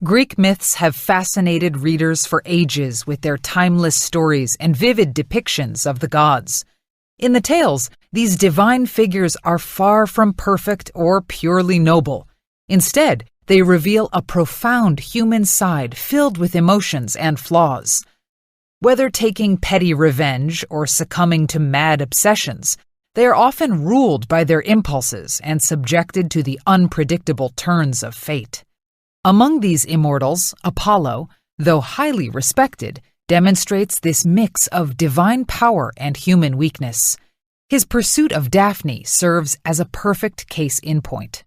Greek myths have fascinated readers for ages with their timeless stories and vivid depictions of the gods. In the tales, these divine figures are far from perfect or purely noble. Instead, they reveal a profound human side filled with emotions and flaws. Whether taking petty revenge or succumbing to mad obsessions, they are often ruled by their impulses and subjected to the unpredictable turns of fate. Among these immortals, Apollo, though highly respected, demonstrates this mix of divine power and human weakness. His pursuit of Daphne serves as a perfect case in point.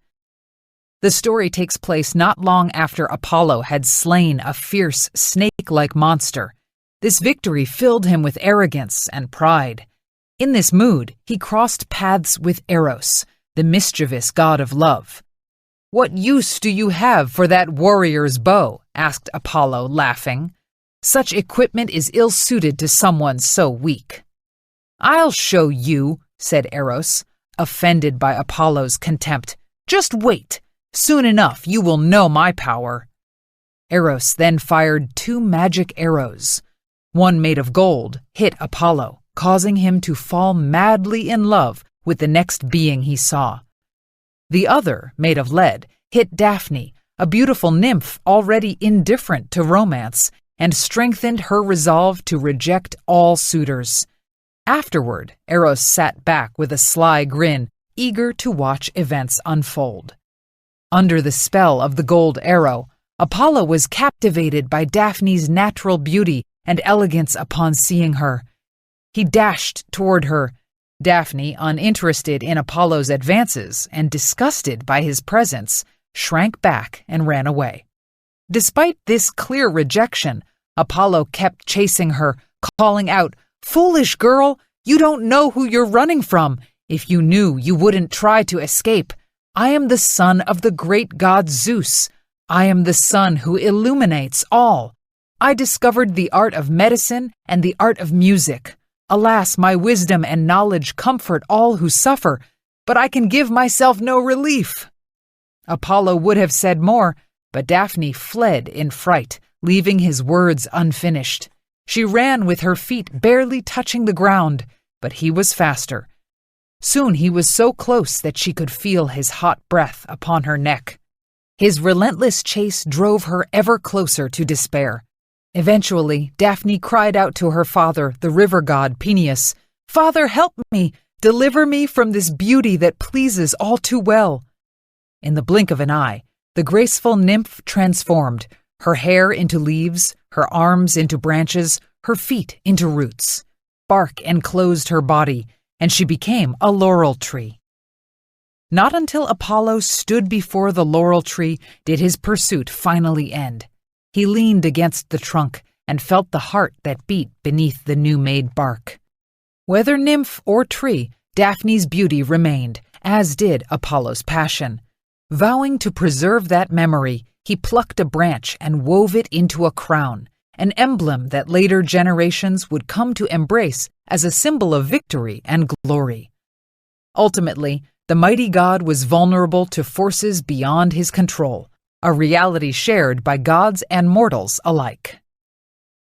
The story takes place not long after Apollo had slain a fierce, snake-like monster. This victory filled him with arrogance and pride. In this mood, he crossed paths with Eros, the mischievous god of love. "What use do you have for that warrior's bow?" asked Apollo, laughing. "Such equipment is ill-suited to someone so weak." "I'll show you," said Eros, offended by Apollo's contempt. "Just wait. Soon enough you will know my power." Eros then fired 2 magic arrows. One made of gold hit Apollo, causing him to fall madly in love with the next being he saw. The other, made of lead, hit Daphne, a beautiful nymph already indifferent to romance, and strengthened her resolve to reject all suitors. Afterward, Eros sat back with a sly grin, eager to watch events unfold. Under the spell of the gold arrow, Apollo was captivated by Daphne's natural beauty and elegance upon seeing her. He dashed toward her. Daphne, uninterested in Apollo's advances and disgusted by his presence, shrank back and ran away. Despite this clear rejection, Apollo kept chasing her, calling out, "Foolish girl, you don't know who you're running from. If you knew, you wouldn't try to escape. I am the son of the great god Zeus. I am the sun who illuminates all. I discovered the art of medicine and the art of music. Alas, my wisdom and knowledge comfort all who suffer, but I can give myself no relief." Apollo would have said more, but Daphne fled in fright, leaving his words unfinished. She ran with her feet barely touching the ground, but he was faster. Soon he was so close that she could feel his hot breath upon her neck. His relentless chase drove her ever closer to despair. Eventually, Daphne cried out to her father, the river god Peneus, "Father, help me! Deliver me from this beauty that pleases all too well." In the blink of an eye, the graceful nymph transformed, her hair into leaves, her arms into branches, her feet into roots. Bark enclosed her body, and she became a laurel tree. Not until Apollo stood before the laurel tree did his pursuit finally end. He leaned against the trunk and felt the heart that beat beneath the new-made bark. Whether nymph or tree, Daphne's beauty remained, as did Apollo's passion. Vowing to preserve that memory, he plucked a branch and wove it into a crown, an emblem that later generations would come to embrace as a symbol of victory and glory. Ultimately, the mighty god was vulnerable to forces beyond his control, a reality shared by gods and mortals alike.